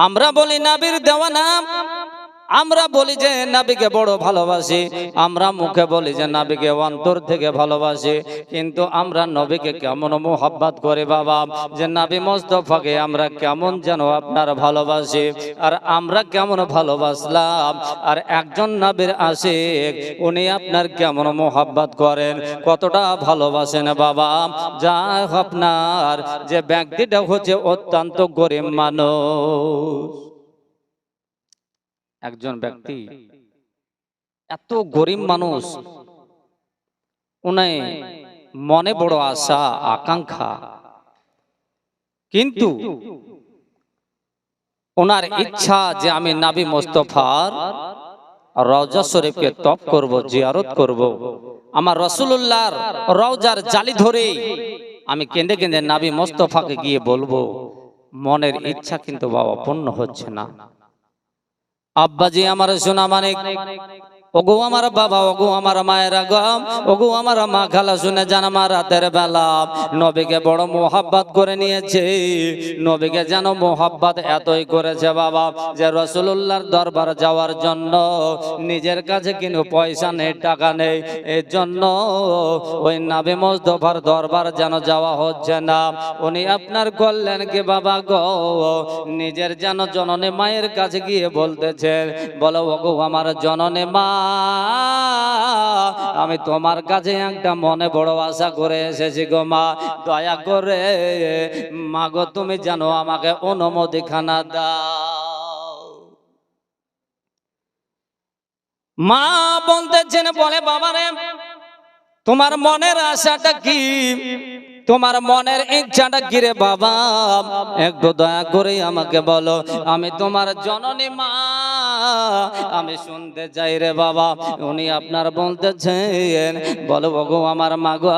আমরা বলি নবীর দেওয়া নাম, আমরা বলি যে নবীকে বড় ভালোবাসি, আমরা মুখে বলি যে নবীকে অন্তর থেকে ভালোবাসি, কিন্তু আমরা নবীকে কেমন মোহাব্বত করে বাবা, যে নবী মুস্তাফাকে আমরা কেমন যেন আপনার ভালোবাসি। আর আমরা কেমন ভালোবাসলাম, আর একজন নবীর আশিক উনি আপনার কেমন মোহাব্বত করেন, কতটা ভালোবাসেন বাবা। যা আপনার যে ব্যক্তিটা হচ্ছে অত্যন্ত গরিব মানুষ, একজন ব্যক্তি এত গরিব মানুষ, উনি মনে বড় আশা আকাঙ্ক্ষা, কিন্তু ওনার ইচ্ছা যে আমি নবী মুস্তাফার রওজা শরীফকে তপ করব, জিয়ারত করব, আমার রাসূলুল্লাহর রওজার জালি ধরে আমি কেঁদে কেঁদে নবী মুস্তাফাকে গিয়ে বলবো, মনের ইচ্ছা কিন্তু বাবা পূর্ণ হচ্ছে না। আব্বাজি আমার সোনা মানিক, ওগো আমার বাবা, ওগো আমার মায়েরা গো, ওগো আমার মা খালা, শুনে জান আমার রাতের বেলা নবীকে বড় মোহাব্বত করে নিয়েছে। নবীকে যেন মোহাব্বত এতই করেছে বাবা, যে রাসূলুল্লাহর দরবার যাওয়ার জন্য নিজের কাছে কিন্তু পয়সা নেই, টাকা নেই, এর জন্য ওই নবী মুস্তাফার দরবার যেন যাওয়া হচ্ছে না। উনি আপনার করলেন কি বাবা গো, নিজের যেন জননী মায়ের কাছে গিয়ে বলতেছে, বলো ওগো আমার জননী মা, আমি তোমার কাছে একটা মনে বড় আশা করে এসেছি গো মা, দয়া করে মা গো তুমি জানো আমাকে অনুমতি খানা দাও। মা বলতেছেন, বলে বাবা রে তোমার মনের আশাটা কি, তোমার মনের ইচ্ছাটা কি রে বাবা, একটু দয়া করে আমাকে বলো, আমি তোমার জননী মা, আমি শুনতে চাই রে বাবা। উনি আপনার বলতেছেন, বলো গো আমার মা গো,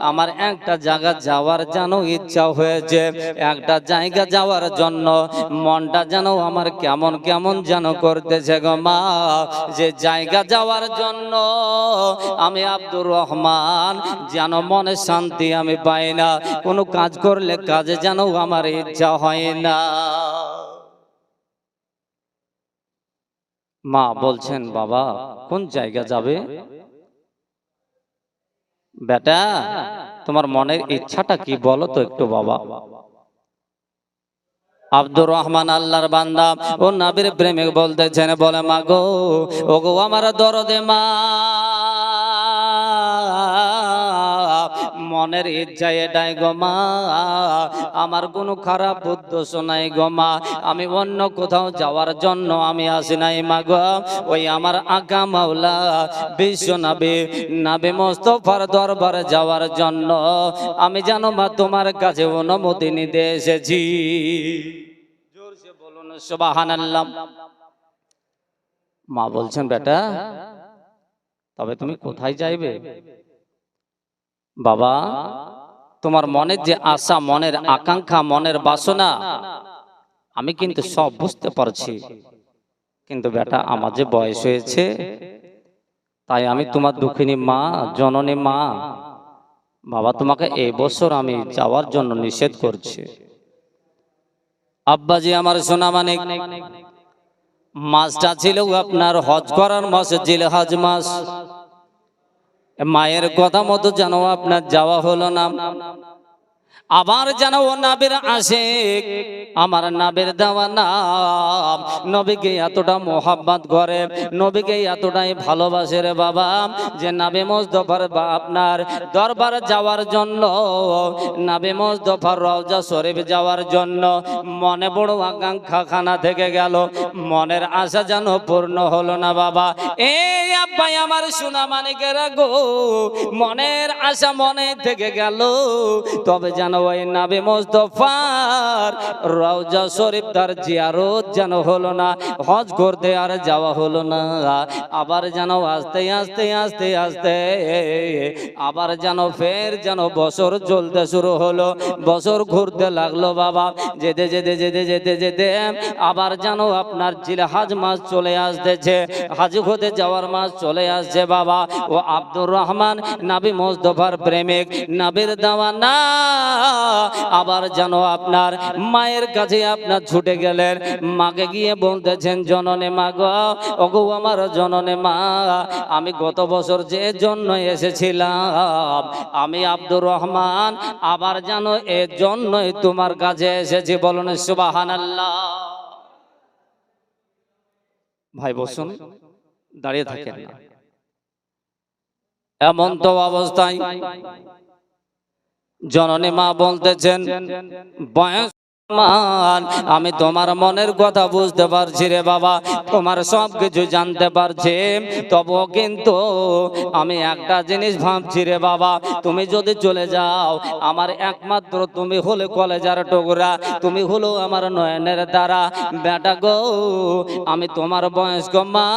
আমার একটা জায়গা যাওয়ার যেন ইচ্ছা হয়েছে, একটা জায়গা যাওয়ার জন্য মনটা যেন আমার কেমন কেমন যেন করতেছে গো মা, যে জায়গা যাওয়ার জন্য আমি আব্দুর রহমান যেন মনে শান্তি আমি পাই না, কোনো কাজ করলে কাজে যেন আমার ইচ্ছা হয় না। মা বলছেন, বাবা কোন জায়গা যাবে? বেটা তোমার মনের ইচ্ছাটা কি বলো তো একটু বাবা। আব্দুর রহমান আল্লাহর বান্দা ও নবীর প্রেমিক বলতেছেন, বলে মা গো, ও গো আমার দরদে মা, মনের ইচ্ছা এটাই গো মা, আমার কোনো খারাপ উদ্দেশ্য নাই গো মা, আমি অন্য কোথাও যাওয়ার জন্য আমি আসি নাই মা গো, ওই আমার আকা মাওলা বিশ্ব নবী নবী মুস্তাফার দরবারে যাওয়ার জন্য আমি জানো মা তোমার কাছে অনুমতি নিতে এসেছি। জোরসে বলুন সুবহানাল্লাহ। মা বলছেন, বেটা তবে তুমি কোথায় যাইবে? বাবা তোমার মনের যে আশা, মনের আকাঙ্ক্ষা, মনের বাসনা আমি কিন্তু সব বুঝতে পারছি, কিন্তু বেটা আমার যে বয়স হয়েছে, তাই আমি তোমার দুঃখিনী মা, জননী মা, বাবা তোমাকে এই বছর আমি যাওয়ার জন্য নিষেধ করছি। আব্বাজি আমার সোনা মানিক, মাসটা ছিল আপনার হজ করার মাস, জিলহজ মাস, মায়ের কথা মতো যেন আপনার যাওয়া হলো না। আবার যেন ও নবীর আশিক, আমার নবীর দেওয়া নাম, নবীকে এতটা মোহাব্বত করে, নবীকে এতটাই ভালোবাসে রে বাবা, যে নবী মুস্তাফার আপনার দরবার যাওয়ার জন্য, নবী মুস্তাফার রওজা শরীফ যাওয়ার জন্য মনে বড় আকাঙ্ক্ষা খানা থেকে গেল, মনের আশা যেন পূর্ণ হলো না বাবা। এই আব্বাই আমার সোনা মানিকেরা গো, মনের আশা মনে থেকে গেল, তবে যেন ওই নবী মুস্তাফার রওজা শরীফ তার জিয়ারত যেন হলো না, হজ করতে আর যাওয়া হলো না। আবার যেন আস্তে আস্তে আস্তে আস্তে আবার যেন ফের যেন বছর চলতে শুরু হলো, বছর ঘুরতে লাগলো বাবা, যেতে যেতে যেতে যেতে যেতে আবার যেন আপনার জিলহজ মাস চলে আসতেছে, হাজ হতে যাওয়ার মাস চলে চলে আসছে বাবা। ও আব্দুর রহমান নবী মুস্তাফার প্রেমিক, নবীর দেওয়ানা, আবার যেন আপনার মায়ের কাছে আপনার ছুটে গেলেন। মাকে গিয়ে বলতেছেন, জননী মা গো, ওগো আমার জননী মা, আমি গত বছর যে জন্য এসেছিলাম, আমি আব্দুর রহমান আবার যেন এর জন্যই তোমার কাছে এসেছি। বলুন সুবহানাল্লাহ। ভাই বসুন, দাঁড়িয়ে থাকেন না। এমন তো অবস্থায় জননী মা বলতেছেন, বয়স আমি তোমার মনের কথা বুঝতে পারছি রে বাবা, তোমার সব কিছু জানতে পারছি, তবুও কিন্তু আমি একটা জিনিস ভাবছি রে বাবা, তুমি যদি চলে যাও, আমার একমাত্র তুমি হলে কলেজার টুকরা, তুমি হলো আমার নয়নের দ্বারা বেটা গো, আমি তোমার বয়স্ক মা,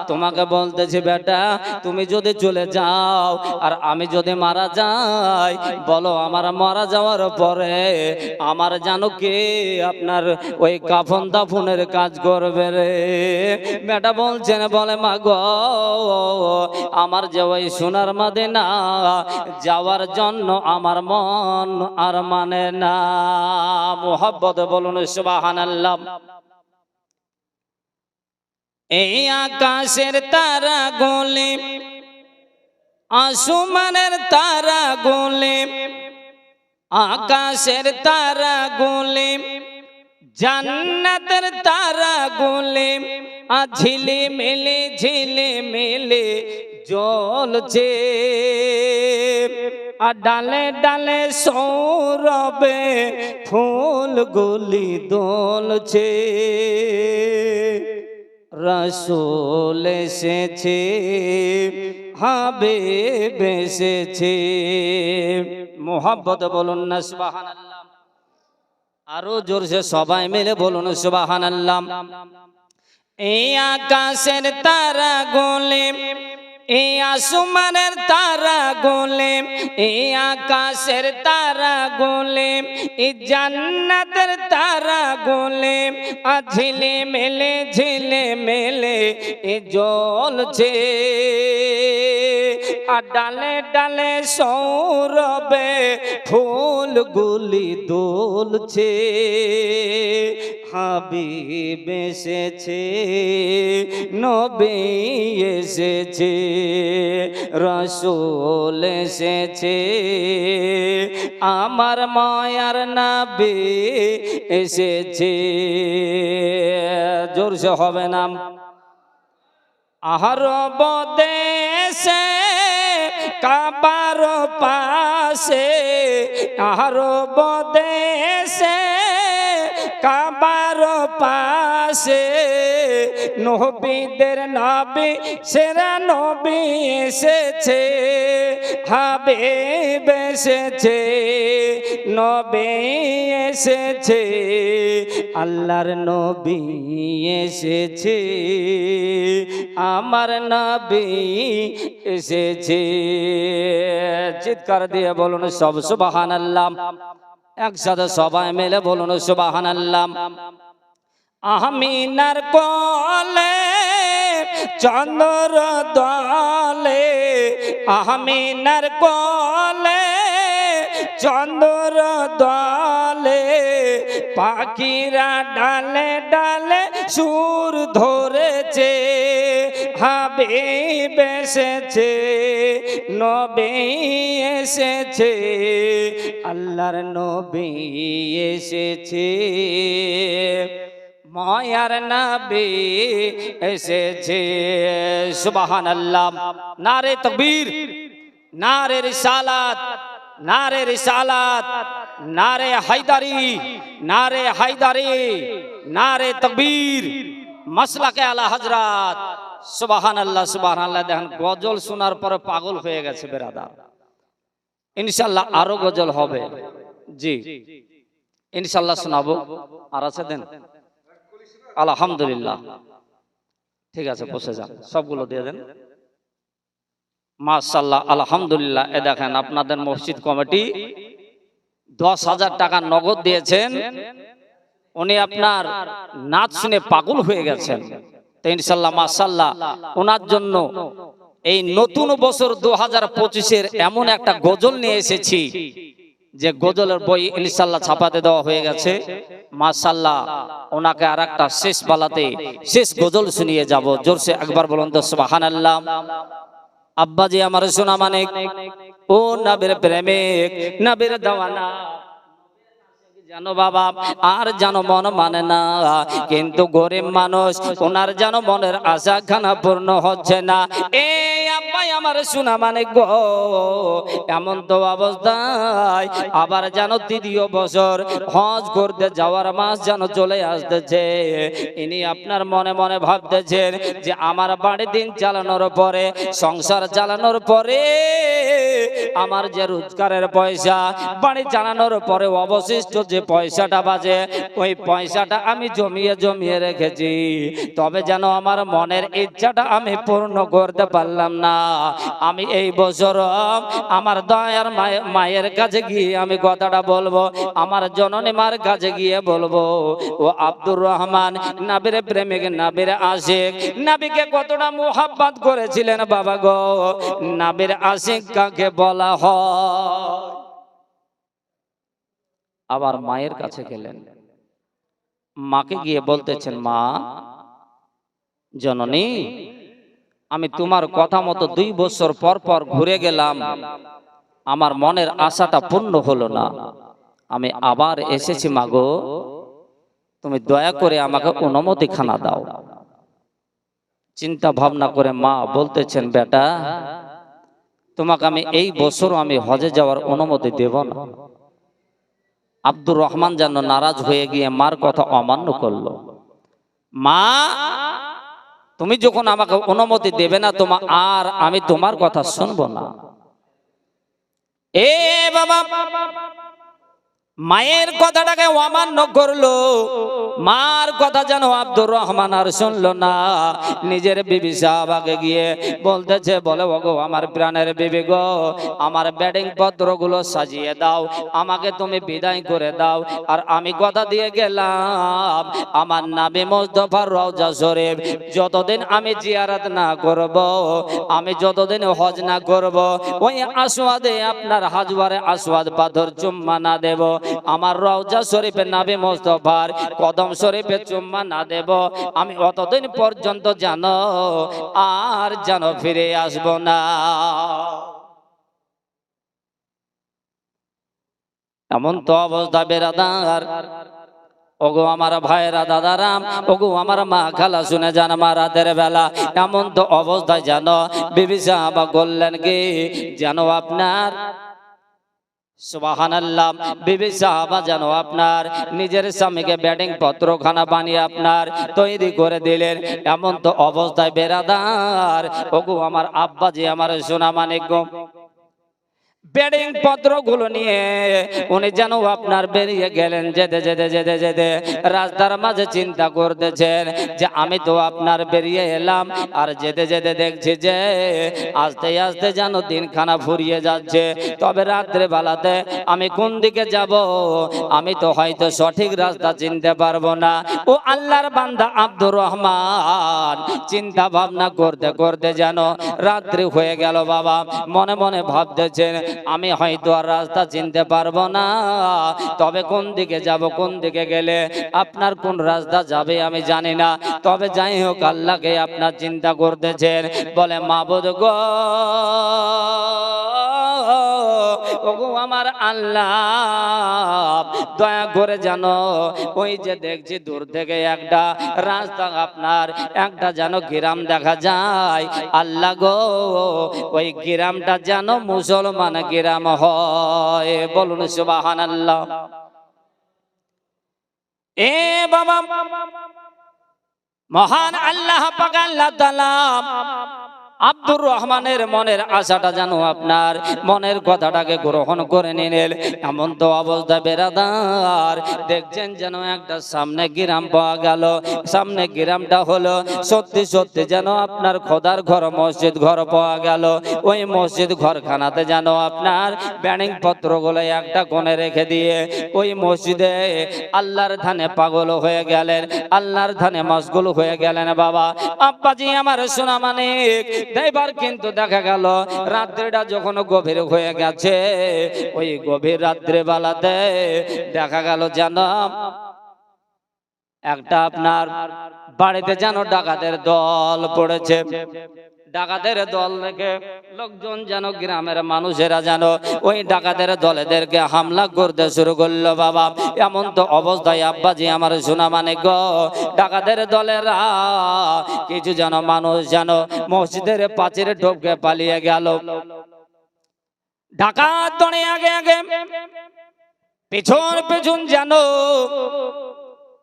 তোমাকে বলতেছি বেটা, তুমি যদি চলে যাও আর আমি যদি মারা যাই, বলো আমার মারা যাওয়ার পরে আমার জানো কে আপনার ওই কাফন দাফনের কাজ করবে রে? বেটা বলছেন, বলে মা গো, আমার যে ওই সোনার মদিনা যাওয়ার জন্য আমার মন আর মানে না। মুহাব্বত বলুন সুবহানাল্লাহ। এই আকাশের তারা গলে, আসমানের তারা গলে, আকাশের তারা গলে, জান্নাতের তারা গলে, ঝিলে মেলে জ্বলছে, আর ডালে ডালে সৌরভে ফুলগুলি দোলছে, রাসূল এসেছে, হাবিব এসেছে। মুহাব্বত বলুন না সুবহানাল্লাহ। আরো জোরসে সবাই মিলে বলুন সুবহানাল্লাহ। এই আকাশের তারা গলে, এই আসমানের তারা গলে, এই আকাশের তারা গলে, এই জান্নাতের তারা গলে, ঝিলে মেলে এ জ্বলছে, আর ডালে ডালে সৌরভে ফুলগুলি দোলছে, হাবিব এসেছে, নবী এসেছে, রাসূল এসেছে, আমার মায়ার নবী এসেছে। জোরসে হবে না। আরব দেশে কাবার পাশে, আরব দেশে কাবার পাশে, নবীদের নবী সেরা নবী এসেছে, হাবিব এসেছে, নবী এসেছে, আল্লাহর নবী এসেছে, আমার নবী এসেছে। চিৎকার দিয়ে বলুন সব সুবহানাল্লাহ। একসাথে সবাই মিলে বলুন সুবহানাল্লাহ। আমিনার কোলে চন্দ্র দলে, আমিনার কোলে চন্দ্র দলে, পাখিরা ডালে ডালে সুর ধরেছে, হাবিব এসেছে, নবী এসেছে, আল্লাহর নবী এসেছে, মায়ার নবী এসেছে। সুবহানাল্লাহ। নারে তাকবীর, নারে রিসালাত, নারে রিসালাত, নারে হায়দারি, নারে হায়দারি, নারে তাকবীর, মাসলাকে আলা হযরত। সুবহানাল্লাহ সুবহানাল্লাহ। দেখেন গজল শোনার পরে পাগল হয়ে গেছে বেরাদার। ইনশাআল্লাহ আরো গজল হবে, জি ইনশাআল্লাহ শোনাবো। আর আছে দেন? আলহামদুলিল্লাহ, ঠিক আছে বসে যান, সবগুলো দিয়ে দেন। মাশাআল্লাহ আলহামদুলিল্লাহ। এ দেখেন আপনাদের মসজিদ কমিটি 10,000 টাকা নগদ দিয়েছেন। উনি আপনার নাচ শুনে পাগল হয়ে গেছেন। তো ইনশাআল্লাহ মাশাআল্লাহ ওনার জন্য এই নতুন বছর 2025-এর এমন একটা গজল নিয়ে এসেছি যে গজলের বই ইনশাআল্লাহ ছাপাতে দেওয়া হয়ে গেছে। মাশাআল্লাহ ওনাকে আরেকটা শেষ পালাতে শেষ গজল শুনিয়ে যাব। জোরসে একবার বলুন তো সুবহানাল্লাহ। আব্বাজি আমার সোনা মানিক, ও নবীর প্রেমিক, নবীর দেওয়ানা, জানো বাবা আর জানো মন মানে না, কিন্তু গরিব মানুষ ওনার জানো মনের আশা খানা পূর্ণ হচ্ছে না। এই আব্বাই আমার সোনা মানে গো, এমন তো অবস্থায় আবার জানো তৃতীয় বছর হজ করতে যাওয়ার মাস যেন চলে আসতেছে। ইনি আপনার মনে মনে ভাবতেছেন যে আমার বাড়ি দিন চালানোর পরে, সংসার চালানোর পরে, আমার যে রোজগারের পয়সা, বাড়ি চালানোর পরে অবশিষ্ট যে পয়সাটা বাজে, ওই পয়সাটা আমি জমিয়ে জমিয়ে রেখেছি, তবে যেন আমার মনের ইচ্ছাটা আমি পূর্ণ করতে পারলাম না। আমি এই বছর আমার দয়ার মায়ের কাছে গিয়ে আমি কথাটা বলবো, আমার জননী মার কাছে গিয়ে বলবো, ও আব্দুর রহমান নবীর প্রেমিক, নবীর আশিক, নবীকে কতটা মোহাব্বত করেছিলেন বাবা গো। নবীর আশিক কাকে বলা হয়? আবার মায়ের কাছে গেলেন, মাকে গিয়ে বলতেছেন, মা জননী, আমি তোমার কথা মতো 2 বছর পর পর ঘুরে গেলাম, আমার মনের আশাটা পূর্ণ হলো না, আমি আবার এসেছি মাগো, তুমি দয়া করে আমাকে অনুমতি খানা দাও। চিন্তা ভাবনা করে মা বলতেছেন, বেটা তোমাকে আমি এই বছর আমি হজে যাওয়ার অনুমতি দেব না। আব্দুর রহমান যেন নারাজ হয়ে গিয়ে মার কথা অমান্য করলো। মা তুমি যখন আমাকে অনুমতি দেবে না, আর আমি তোমার কথা শুনবো না। এ বাবা মায়ের কথাটাকে অমান্য করলো, মার কথা যেন আব্দুর রহমান আর শুনলো না। নিজের বিবি সাহাবাকে গিয়ে বলতেছে, বলে ওগো আমার প্রাণের বিবি গো, আমার ব্যাটিং পত্রগুলো সাজিয়ে দাও, আমাকে তুমি বিদায় করে দাও। আর আমি কথা দিয়ে গেলাম, আমার নবী মুস্তাফার রওজা শরীফ যতদিন আমি জিয়ারত না করব, আমি যতদিন হজ না করব, ওই আসওয়াদে আপনার হাজওয়ারে আসওয়াদ পাথর চুম্মা না দেব, আমার রওজা শরীফে নবী মুস্তাফার কদম শরীফে চুম্মা না দেব, আমি অতদিন পর্যন্ত জানো আর জানো ফিরে আসব না। এমন তো অবস্থা বেরাদার, ওগো আমার ভাইরা দাদারাম, ওগো আমার মা খালা শুনে যান, মা রাতের বেলা এমন তো অবস্থায় জানো বিবি সাহাবা বললেন কি জানো, আপনার সুবহানাল্লাহ, বিবি সাহাবা জানো আপনার নিজের স্বামীকে ব্যাটিং পত্রখানা বানিয়ে আপনার তৈরি করে দিলেন। এমন তো অবস্থায় বেরাদার, ওগো আমার আব্বাজি আমার সোনা মানিক গো, ব্যাটিং পত্রগুলো নিয়ে উনি যেন আপনার বেরিয়ে গেলেন। যেতে যেতে যেতে যেতে রাস্তার মাঝে চিন্তা করতেছেন যে আমি তো আপনার বেরিয়ে এলাম, আর যেতে যেতে দেখছি যে আস্তে আস্তে যেন দিনখানা ফুরিয়ে যাচ্ছে, তবে রাত্রে বেলাতে আমি কোন দিকে যাব আমি তো হয়তো সঠিক রাস্তা চিনতে পারবো না। ও আল্লাহর বান্দা আব্দুর রহমান চিন্তা ভাবনা করতে করতে যেন রাত্রি হয়ে গেল বাবা। মনে মনে ভাবতেছেন, আমি হয়তো আর রাস্তা চিনতে পারবো না, তবে কোন দিকে যাব, কোন দিকে গেলে আপনার কোন রাস্তা যাবে আমি জানি না, তবে যাই হোক আল্লাহকে আপনার চিন্তা করতেছেন। বলে মাবুদ গো, ওগো আমার আল্লাহ দয়া করে জানো, ওই যে দেখছি দূর থেকে একটা রাস্তা, আপনার একটা যেন গ্রাম দেখা যায়, আল্লাহ গো ওই গ্রামটা যেন মুসলমান গ্রাম হয়। বলুন সুবহানাল্লাহ। এ বাবা মহান আল্লাহ পাক আল্লাহ তাআলা আব্দুর রহমানের মনের আশাটা যেন আপনার মনের কথাটাকে গ্রহণ করে নিলেন। এমন তো অবস্থা বেরাদার দেখছেন যেন একটা সামনে গ্রাম পাওয়া গেল। সামনে গ্রামটা হলো সত্যি সত্যি যেন আপনার খোদার ঘর মসজিদ ঘর পাওয়া গেল। ওই মসজিদ ঘরখানাতে যেন আপনার ব্যানিং পত্রগুলো একটা কোণে রেখে দিয়ে ওই মসজিদে আল্লাহর ধানে পাগল হয়ে গেলেন, আল্লাহর ধানে মশগুল হয়ে গেলেন। বাবা আব্বাজি আমার সোনা মানিক, এবার কিন্তু দেখা গেল রাত্রিটা যখন গভীর হয়ে গেছে, ওই গভীর রাত্রে বেলাতে দেখা গেল যেন একটা আপনার বাড়িতে যেন ডাকাতের দল পড়েছে। ডাকাতের দল দেখে লোকজন যেন গ্রামের মানুষেরা যেন ওই ডাকাতের দলেদেরকে হামলা করতে শুরু করলো। বাবা এমন তো অবস্থায় আব্বাজি আমার সোনা মানে গো, ডাকাতের দলেরা কিছু যেন মানুষ যেন মসজিদের প্রাচীরে ঢোকে পালিয়ে গেল। ডাকাত দলে আগে আগে পেছন পেছন যেন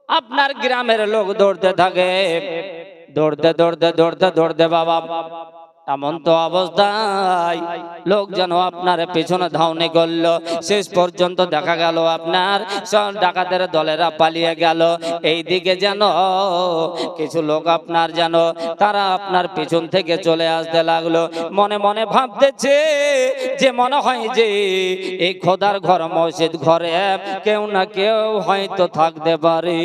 আপনার গ্রামের লোক দৌড়তে থাকে, দৌড়তে দৌড়তে দৌড়তে দৌড়তে বাবা এমন তো অবস্থায় লোক যেন আপনার পেছনে ধাওনি করলো। শেষ পর্যন্ত দেখা গেল আপনার সব ডাকাতের দলেরা পালিয়ে গেল। এই দিকে যেন কিছু লোক আপনার যেন তারা আপনার পেছন থেকে চলে আসতে লাগলো। মনে মনে ভাবতেছে যে মনে হয় যে এই খোদার ঘর মসজিদ ঘরে কেউ না কেউ হয়তো থাকতে পারে।